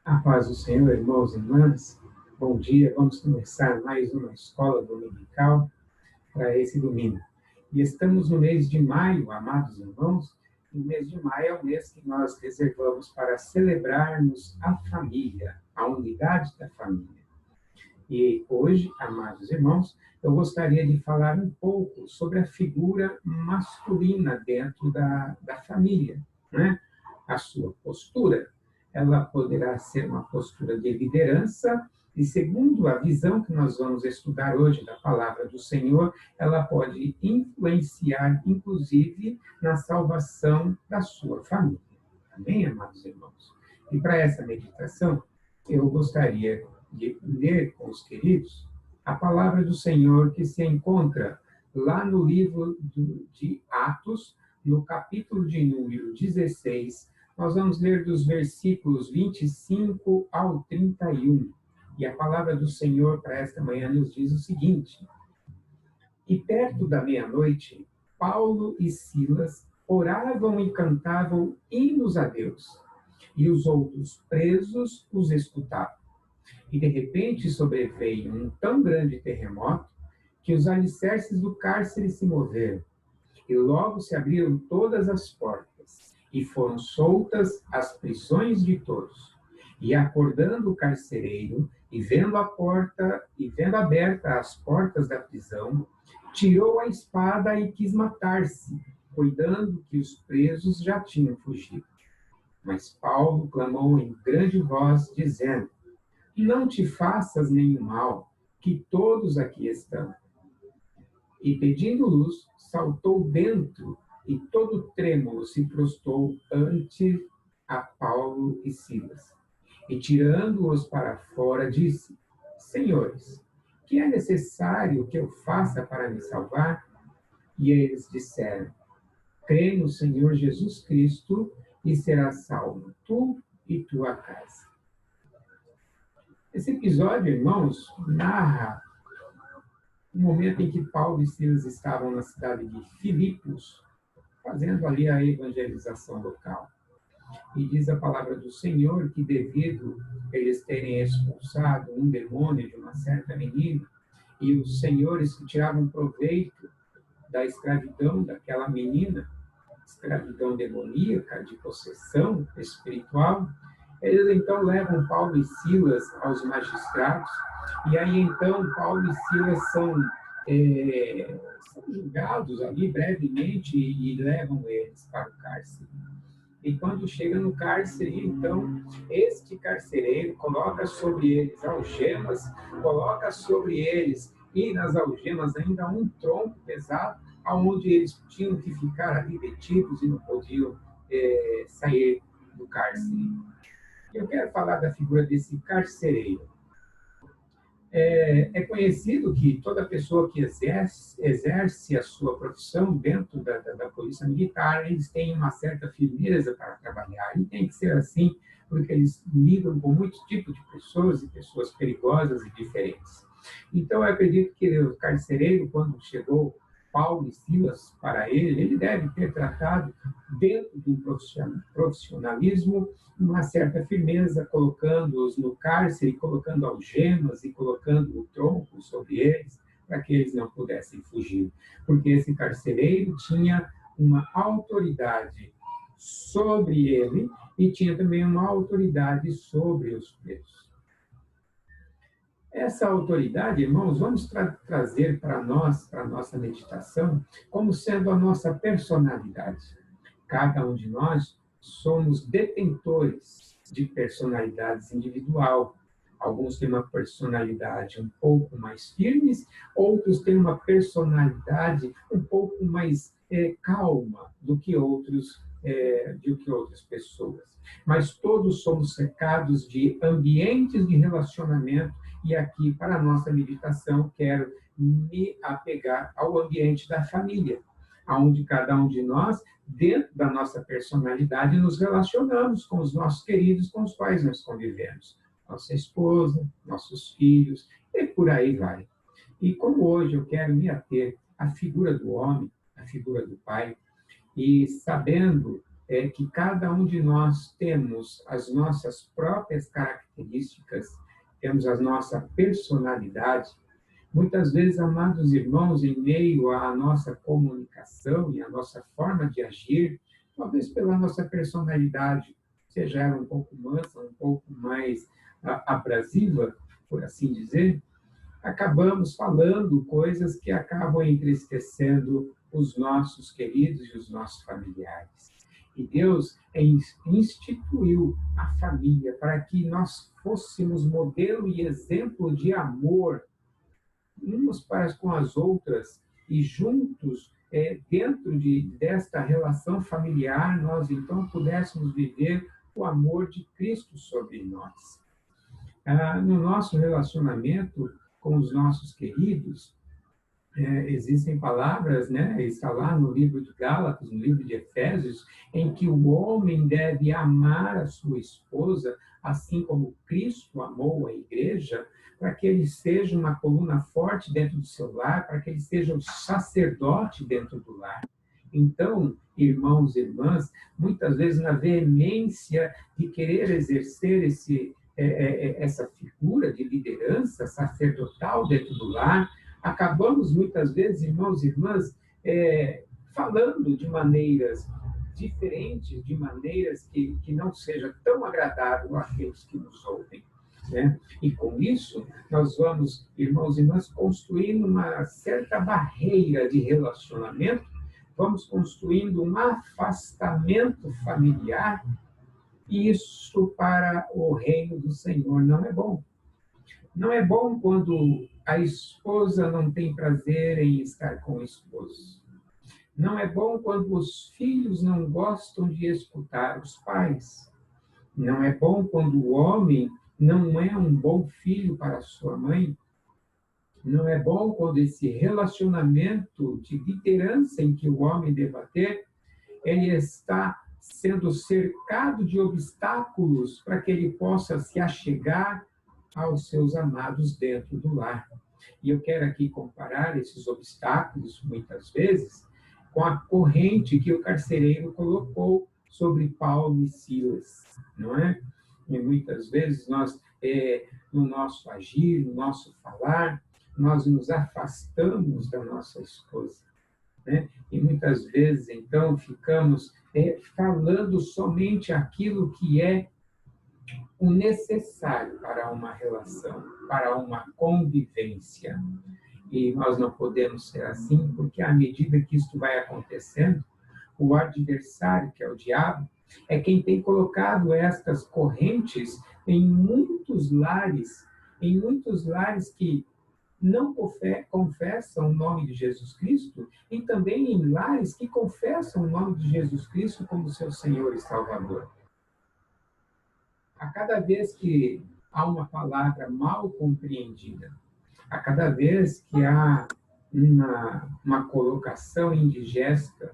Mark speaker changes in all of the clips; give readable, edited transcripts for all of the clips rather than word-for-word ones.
Speaker 1: A paz do Senhor, irmãos e irmãs. Bom dia, vamos começar mais uma escola dominical para esse domingo. E estamos no mês de maio, amados irmãos, e o mês de maio é o mês que nós reservamos para celebrarmos a família, a unidade da família. E hoje, amados irmãos, eu gostaria de falar um pouco sobre a figura masculina dentro da família, né? A sua postura. Ela poderá ser uma postura de liderança, e segundo a visão que nós vamos estudar hoje da palavra do Senhor, ela pode influenciar, inclusive, na salvação da sua família. Amém, amados irmãos? E para essa meditação, eu gostaria de ler com os queridos a palavra do Senhor que se encontra lá no livro de Atos, no capítulo de número 16, nós vamos ler dos versículos 25 ao 31. E a palavra do Senhor para esta manhã nos diz o seguinte: E perto da meia-noite, Paulo e Silas oravam e cantavam hinos a Deus, e os outros presos os escutavam. E de repente sobreveio um tão grande terremoto que os alicerces do cárcere se moveram, e logo se abriram todas as portas, e foram soltas as prisões de todos. E acordando o carcereiro, e vendo aberta as portas da prisão, tirou a espada e quis matar-se, cuidando que os presos já tinham fugido. Mas Paulo clamou em grande voz, dizendo: Não te faças nenhum mal, que todos aqui estão. E pedindo luz, saltou dentro, e todo trêmulo se prostrou ante a Paulo e Silas. E tirando-os para fora, disse: Senhores, que é necessário que eu faça para me salvar? E eles disseram: Crê no Senhor Jesus Cristo, e serás salvo, tu e tua casa. Esse episódio, irmãos, narra o momento em que Paulo e Silas estavam na cidade de Filipos, fazendo ali a evangelização local. E diz a palavra do Senhor que, devido a eles terem expulsado um demônio de uma certa menina, e os senhores que tiravam proveito da escravidão daquela menina, escravidão demoníaca, de possessão espiritual, eles então levam Paulo e Silas aos magistrados, e aí então Paulo e Silas são julgados ali brevemente e levam eles para o cárcere. E quando chega no cárcere, então, este carcereiro coloca sobre eles algemas, coloca sobre eles, e nas algemas ainda um tronco pesado, onde eles tinham que ficar ali detidos e não podiam sair do cárcere. Eu quero falar da figura desse carcereiro. É conhecido que toda pessoa que exerce a sua profissão dentro da polícia militar, eles têm uma certa firmeza para trabalhar, e tem que ser assim, porque eles lidam com muitos tipos de pessoas, e pessoas perigosas e diferentes. Então, eu acredito que o carcereiro, quando chegou Paulo e Silas para ele deve ter tratado dentro de um profissionalismo, uma certa firmeza, colocando-os no cárcere, colocando algemas e colocando o tronco sobre eles, para que eles não pudessem fugir. Porque esse carcereiro tinha uma autoridade sobre ele e tinha também uma autoridade sobre os presos. Essa autoridade, irmãos, vamos trazer para nós, para a nossa meditação, como sendo a nossa personalidade. Cada um de nós somos detentores de personalidades individual. Alguns têm uma personalidade um pouco mais firme, outros têm uma personalidade um pouco mais calma do que outras pessoas. Mas todos somos cercados de ambientes de relacionamento. E aqui, para a nossa meditação, quero me apegar ao ambiente da família, onde cada um de nós, dentro da nossa personalidade, nos relacionamos com os nossos queridos com os quais nós convivemos. Nossa esposa, nossos filhos, e por aí vai. E como hoje eu quero me ater à figura do homem, à figura do pai, e sabendo é que cada um de nós temos as nossas próprias características, temos a nossa personalidade. Muitas vezes, amados irmãos, em meio à nossa comunicação e à nossa forma de agir, talvez pela nossa personalidade, seja ela um pouco mansa, um pouco mais abrasiva, por assim dizer, acabamos falando coisas que acabam entristecendo os nossos queridos e os nossos familiares. E Deus instituiu a família para que nós fôssemos modelo e exemplo de amor umas para com as outras e juntos, dentro desta relação familiar, nós então pudéssemos viver o amor de Cristo sobre nós. No nosso relacionamento com os nossos queridos, existem palavras, né? Está lá no livro de Gálatas, no livro de Efésios, em que o homem deve amar a sua esposa, assim como Cristo amou a igreja, para que ele seja uma coluna forte dentro do seu lar, para que ele seja o sacerdote dentro do lar. Então, irmãos e irmãs, muitas vezes na veemência de querer exercer essa figura de liderança sacerdotal dentro do lar, acabamos muitas vezes, irmãos e irmãs, falando de maneiras diferentes, de maneiras que não seja tão agradável àqueles que nos ouvem. Né? E com isso, nós vamos, irmãos e irmãs, construindo uma certa barreira de relacionamento, vamos construindo um afastamento familiar, e isso para o reino do Senhor não é bom. Não é bom quando a esposa não tem prazer em estar com o esposo. Não é bom quando os filhos não gostam de escutar os pais. Não é bom quando o homem não é um bom filho para sua mãe. Não é bom quando esse relacionamento de liderança em que o homem deva ter, ele está sendo cercado de obstáculos para que ele possa se achegar aos seus amados dentro do lar. E eu quero aqui comparar esses obstáculos, muitas vezes, com a corrente que o carcereiro colocou sobre Paulo e Silas, não é? E muitas vezes nós, no nosso agir, no nosso falar, nós nos afastamos da nossa esposa, né? E muitas vezes, então, ficamos falando somente aquilo que é o necessário para uma relação, para uma convivência. E nós não podemos ser assim, porque à medida que isso vai acontecendo, o adversário, que é o diabo, é quem tem colocado estas correntes em muitos lares que não confessam o nome de Jesus Cristo, e também em lares que confessam o nome de Jesus Cristo como seu Senhor e Salvador. A cada vez que há uma palavra mal compreendida, a cada vez que há uma colocação indigesta,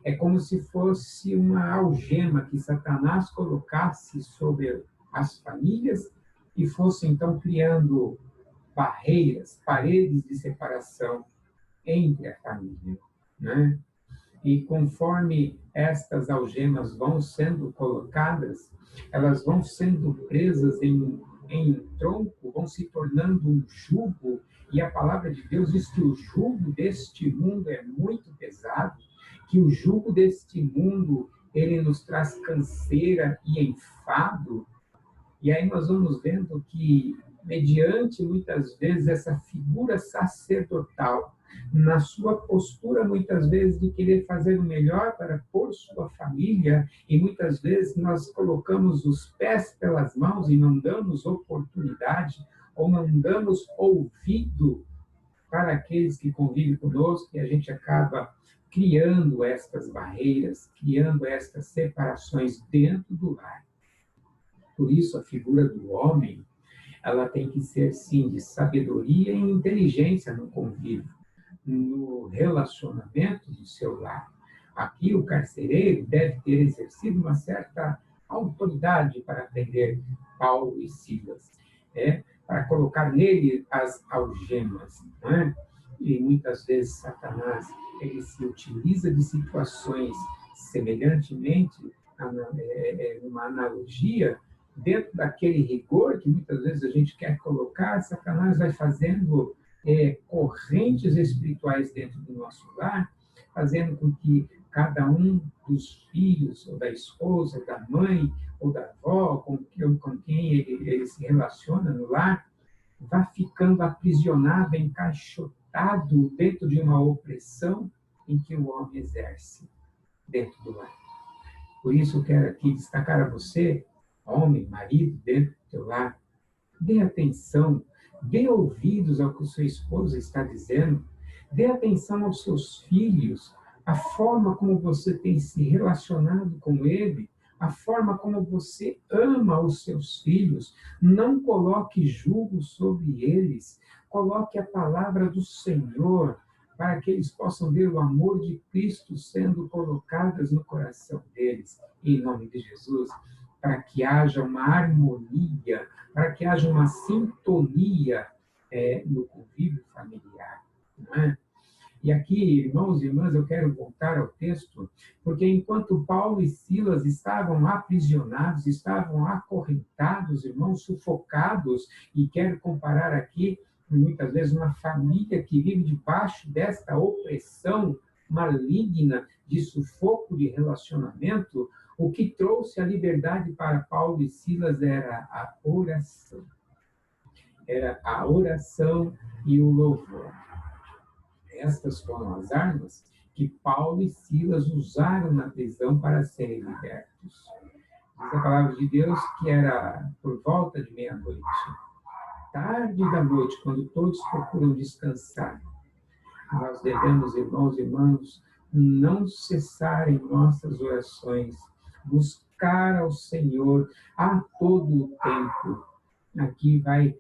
Speaker 1: é como se fosse uma algema que Satanás colocasse sobre as famílias e fosse então criando barreiras, paredes de separação entre a família, né? E conforme estas algemas vão sendo colocadas, elas vão sendo presas em tronco, vão se tornando um jugo, e a palavra de Deus diz que o jugo deste mundo é muito pesado, que o jugo deste mundo, ele nos traz canseira e enfado, e aí nós vamos vendo que, mediante muitas vezes essa figura sacerdotal, na sua postura, muitas vezes, de querer fazer o melhor para pôr sua família, e muitas vezes nós colocamos os pés pelas mãos e não damos oportunidade, ou não damos ouvido para aqueles que convivem conosco, e a gente acaba criando estas barreiras, criando estas separações dentro do lar. Por isso, a figura do homem, ela tem que ser, sim, de sabedoria e inteligência no convívio, no relacionamento do seu lar. Aqui o carcereiro deve ter exercido uma certa autoridade para prender Paulo e Silas, para colocar nele as algemas, não é? E muitas vezes Satanás, ele se utiliza de situações Semelhantemente, uma analogia, dentro daquele rigor que muitas vezes a gente quer colocar, Satanás vai fazendo correntes espirituais dentro do nosso lar, fazendo com que cada um dos filhos, ou da esposa, ou da mãe, ou da avó, com quem ele se relaciona no lar, vá ficando aprisionado, encaixotado dentro de uma opressão em que o homem exerce dentro do lar. Por isso, eu quero aqui destacar a você, homem, marido, dentro do teu lar, dê atenção, dê ouvidos ao que sua esposa está dizendo, dê atenção aos seus filhos, a forma como você tem se relacionado com ele, a forma como você ama os seus filhos. Não coloque julgo sobre eles, coloque a palavra do Senhor, para que eles possam ver o amor de Cristo sendo colocadas no coração deles, em nome de Jesus, para que haja uma harmonia, para que haja uma sintonia no convívio familiar, não é? E aqui, irmãos e irmãs, eu quero voltar ao texto, porque enquanto Paulo e Silas estavam aprisionados, estavam acorrentados, irmãos, sufocados, e quero comparar aqui, muitas vezes, uma família que vive debaixo desta opressão maligna de sufoco de relacionamento, o que trouxe a liberdade para Paulo e Silas era a oração. Era a oração e o louvor. Estas foram as armas que Paulo e Silas usaram na prisão para serem libertos. Diz a palavra de Deus que era por volta de meia-noite, tarde da noite, quando todos procuram descansar. Nós devemos, irmãos e irmãs, não cessar em nossas orações, buscar ao Senhor a todo o tempo. Aqui vai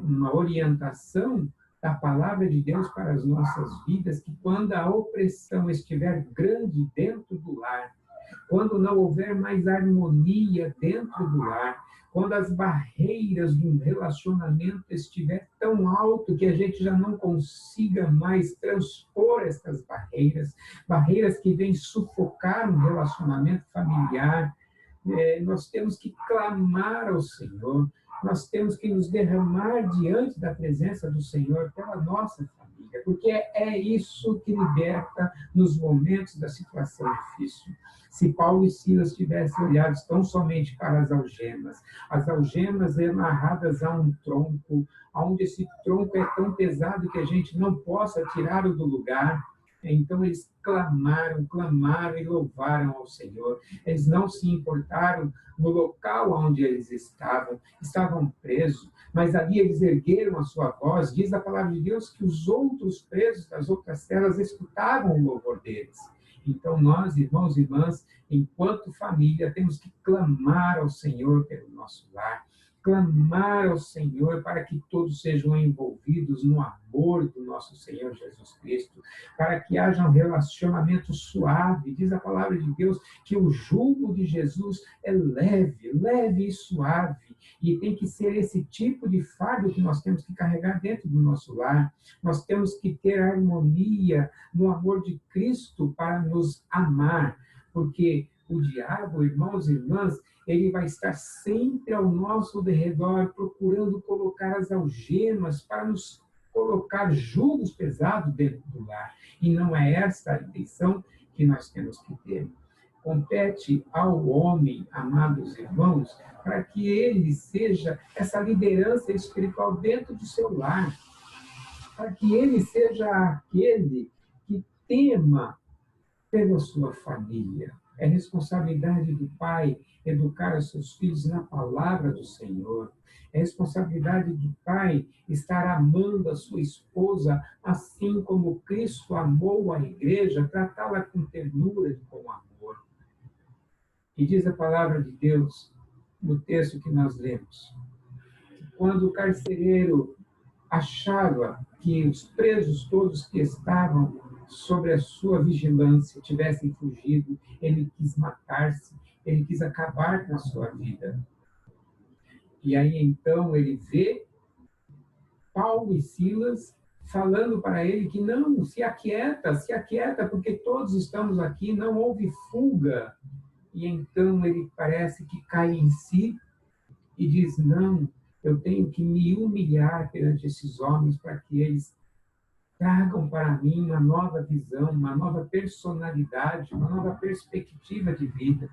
Speaker 1: uma orientação da palavra de Deus para as nossas vidas, que quando a opressão estiver grande dentro do lar, quando não houver mais harmonia dentro do lar, quando as barreiras de um relacionamento estiver tão alto que a gente já não consiga mais transpor essas barreiras, barreiras que vêm sufocar um relacionamento familiar, nós temos que clamar ao Senhor, nós temos que nos derramar diante da presença do Senhor pela nossa família, porque é isso que liberta nos momentos da situação difícil. Se Paulo e Silas tivessem olhado tão somente para as algemas amarradas a um tronco, onde esse tronco é tão pesado que a gente não possa tirá-lo do lugar, então eles clamaram e louvaram ao Senhor. Eles não se importaram no local onde eles estavam presos, mas ali eles ergueram a sua voz. Diz a palavra de Deus que os outros presos das outras celas escutavam o louvor deles. Então nós, irmãos e irmãs, enquanto família, temos que clamar ao Senhor pelo nosso lar, clamar ao Senhor para que todos sejam envolvidos no amor do nosso Senhor Jesus Cristo, para que haja um relacionamento suave. Diz a palavra de Deus que o jugo de Jesus é leve e suave, e tem que ser esse tipo de fardo que nós temos que carregar dentro do nosso lar. Nós temos que ter harmonia no amor de Cristo para nos amar, porque o diabo, irmãos e irmãs, ele vai estar sempre ao nosso derredor, procurando colocar as algemas para nos colocar julgos pesados dentro do lar. E não é essa a intenção que nós temos que ter. Compete ao homem, amados irmãos, para que ele seja essa liderança espiritual dentro do seu lar, para que ele seja aquele que tema pela sua família. É responsabilidade do pai educar os seus filhos na palavra do Senhor. É responsabilidade do pai estar amando a sua esposa, assim como Cristo amou a igreja, tratá-la com ternura e com amor. E diz a palavra de Deus, no texto que nós lemos, que quando o carcereiro achava que os presos todos que estavam sobre a sua vigilância tivessem fugido, ele quis matar-se, ele quis acabar com a sua vida. E aí então ele vê Paulo e Silas falando para ele que não, se aquieta, porque todos estamos aqui, não houve fuga. E então ele parece que cai em si e diz, não, eu tenho que me humilhar perante esses homens para que eles tragam para mim uma nova visão, uma nova personalidade, uma nova perspectiva de vida.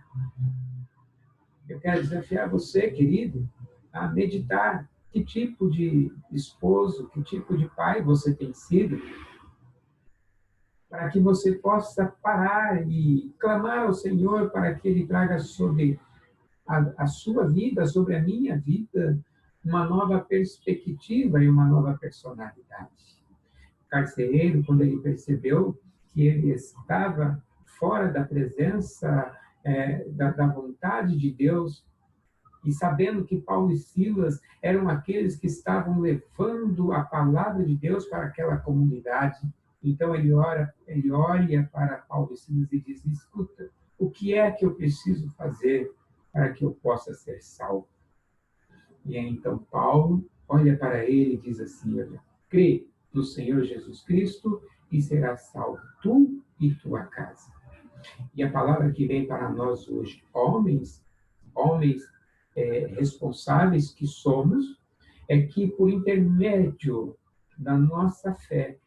Speaker 1: Eu quero desafiar você, querido, a meditar que tipo de esposo, que tipo de pai você tem sido, para que você possa parar e clamar ao Senhor para que Ele traga sobre a sua vida, sobre a minha vida, uma nova perspectiva e uma nova personalidade. O carcereiro, quando ele percebeu que ele estava fora da presença, da vontade de Deus, e sabendo que Paulo e Silas eram aqueles que estavam levando a palavra de Deus para aquela comunidade, então ele olha para Paulo e Silas e diz, escuta, o que é que eu preciso fazer para que eu possa ser salvo? E aí, então Paulo olha para ele e diz assim, olha, crê no Senhor Jesus Cristo e serás salvo tu e tua casa. E a palavra que vem para nós hoje, homens responsáveis que somos, é que por intermédio da nossa fé,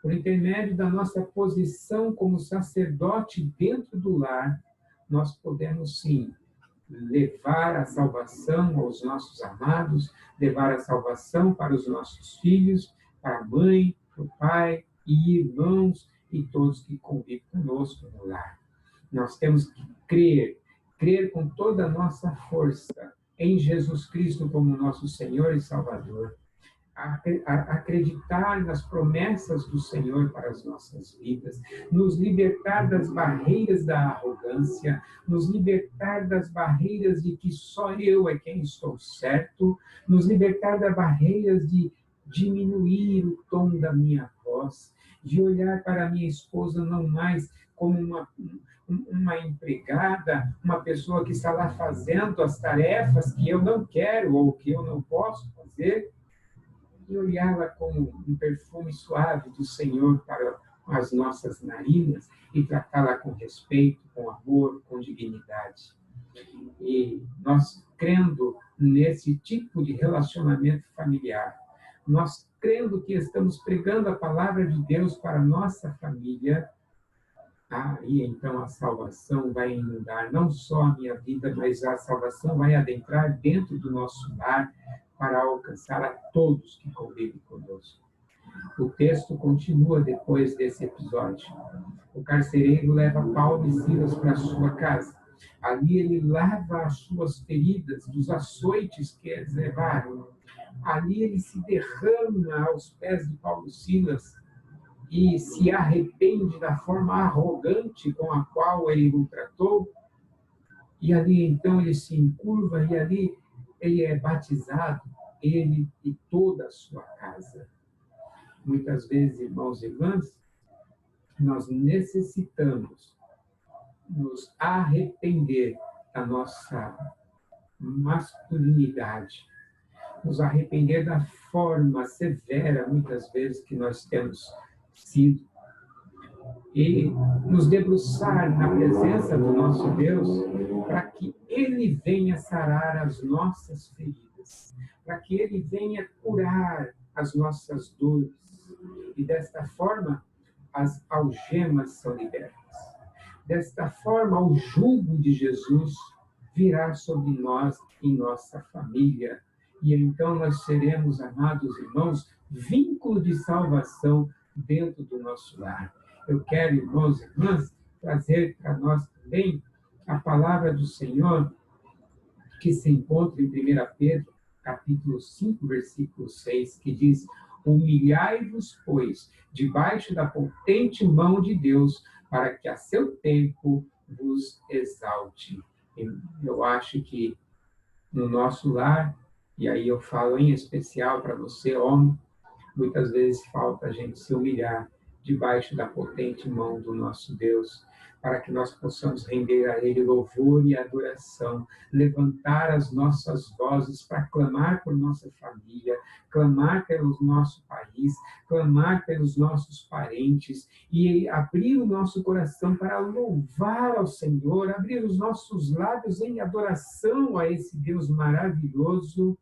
Speaker 1: por intermédio da nossa posição como sacerdote dentro do lar, nós podemos sim levar a salvação aos nossos amados, levar a salvação para os nossos filhos, para a mãe, para o pai e irmãos e todos que convivem conosco no lar. Nós temos que crer com toda a nossa força em Jesus Cristo como nosso Senhor e Salvador, acreditar nas promessas do Senhor para as nossas vidas, nos libertar das barreiras da arrogância, nos libertar das barreiras de que só eu é quem estou certo, nos libertar das barreiras de diminuir o tom da minha voz, de olhar para a minha esposa não mais como uma empregada, uma pessoa que está lá fazendo as tarefas que eu não quero ou que eu não posso fazer, e olhá-la como um perfume suave do Senhor para as nossas narinas e tratá-la com respeito, com amor, com dignidade. E nós, crendo nesse tipo de relacionamento familiar, nós crendo que estamos pregando a palavra de Deus para a nossa família, aí então a salvação vai inundar não só a minha vida, mas a salvação vai adentrar dentro do nosso lar para alcançar a todos que convivem conosco. O texto continua depois desse episódio. O carcereiro leva Paulo e Silas para sua casa. Ali ele lava as suas feridas dos açoites que eles levaram. Ali ele se derrama aos pés de Paulo e Silas e se arrepende da forma arrogante com a qual ele o tratou. E ali então ele se encurva e ali ele é batizado, ele e toda a sua casa. Muitas vezes, irmãos e irmãs, nós necessitamos nos arrepender da nossa masculinidade, nos arrepender da forma severa, muitas vezes, que nós temos sido, e nos debruçar na presença do nosso Deus para que Ele venha sarar as nossas feridas, para que Ele venha curar as nossas dores. E desta forma, as algemas são libertas. Desta forma, o jugo de Jesus virá sobre nós e nossa família. E então nós seremos, amados irmãos, vínculo de salvação dentro do nosso lar. Eu quero, irmãos e irmãs, trazer para nós também a palavra do Senhor que se encontra em 1 Pedro, capítulo 5, versículo 6, que diz: humilhai-vos, pois, debaixo da potente mão de Deus, para que a seu tempo vos exalte. Eu acho que no nosso lar, e aí eu falo em especial para você, homem, muitas vezes falta a gente se humilhar debaixo da potente mão do nosso Deus, para que nós possamos render a Ele louvor e adoração, levantar as nossas vozes para clamar por nossa família, clamar pelo nosso país, clamar pelos nossos parentes e abrir o nosso coração para louvar ao Senhor, abrir os nossos lábios em adoração a esse Deus maravilhoso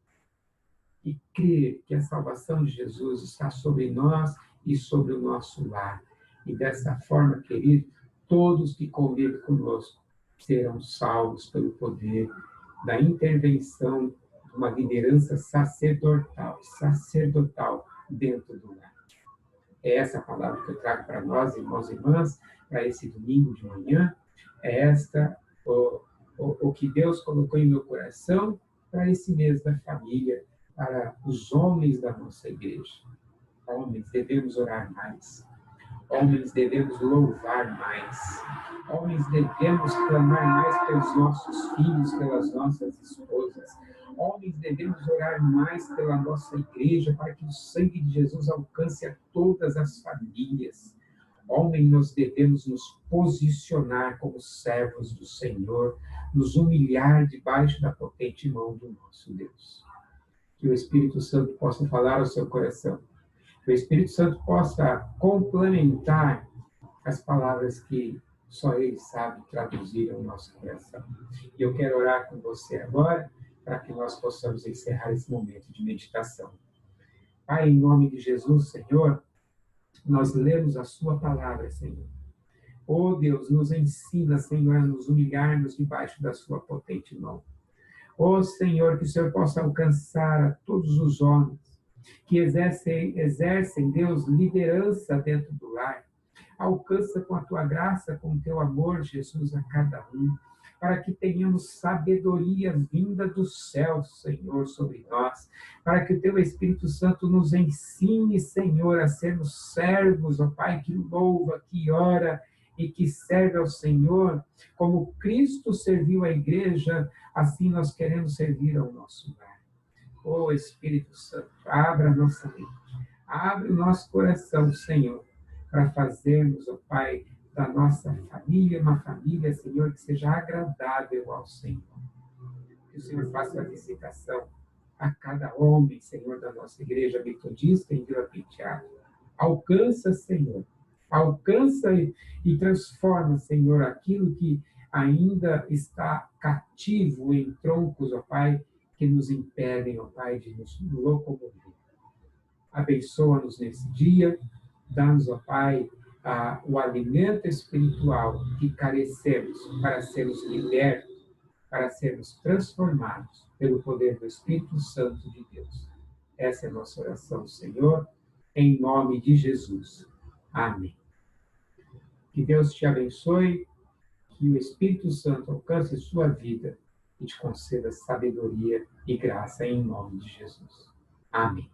Speaker 1: e crer que a salvação de Jesus está sobre nós e sobre o nosso lar. E dessa forma, querido, todos que convivem conosco serão salvos pelo poder da intervenção de uma liderança sacerdotal dentro do lar. É essa a palavra que eu trago para nós, irmãos e irmãs, para esse domingo de manhã. É esta o que Deus colocou em meu coração para esse mês da família, para os homens da nossa igreja. Homens, devemos orar mais. Homens, devemos louvar mais. Homens, devemos clamar mais pelos nossos filhos, pelas nossas esposas. Homens, devemos orar mais pela nossa igreja, para que o sangue de Jesus alcance a todas as famílias. Homem, nós devemos nos posicionar como servos do Senhor, nos humilhar debaixo da potente mão do nosso Deus. Que o Espírito Santo possa falar ao seu coração. Que o Espírito Santo possa complementar as palavras que só Ele sabe traduzir ao nosso coração. E eu quero orar com você agora, para que nós possamos encerrar esse momento de meditação. Pai, em nome de Jesus, Senhor, nós lemos a sua palavra, Senhor. Oh Deus, nos ensina, Senhor, a nos humilharmos debaixo da sua potente mão. Oh Senhor, que o Senhor possa alcançar a todos os homens que exercem, Deus, liderança dentro do lar. Alcança com a tua graça, com o teu amor, Jesus, a cada um, para que tenhamos sabedoria vinda do céu, Senhor, sobre nós, para que o teu Espírito Santo nos ensine, Senhor, a sermos servos, ó Pai, que louva, que ora e que serve ao Senhor, como Cristo serviu a igreja, assim nós queremos servir ao nosso lar. Ó Espírito Santo, abra a nossa mente, abre o nosso coração, Senhor, para fazermos, ó Pai, da nossa família uma família, Senhor, que seja agradável ao Senhor. Que o Senhor faça a visitação a cada homem, Senhor, da nossa igreja metodista em Vila Penteado. Alcança, Senhor, alcança e transforma, Senhor, aquilo que ainda está cativo em troncos, ó Pai, que nos impedem, ó Pai, de nos locomover. Abençoa-nos nesse dia, dá-nos, ó Pai, o alimento espiritual que carecemos para sermos libertos, para sermos transformados pelo poder do Espírito Santo de Deus. Essa é a nossa oração, Senhor, em nome de Jesus. Amém. Que Deus te abençoe, que o Espírito Santo alcance sua vida e te conceda sabedoria e graça em nome de Jesus. Amém.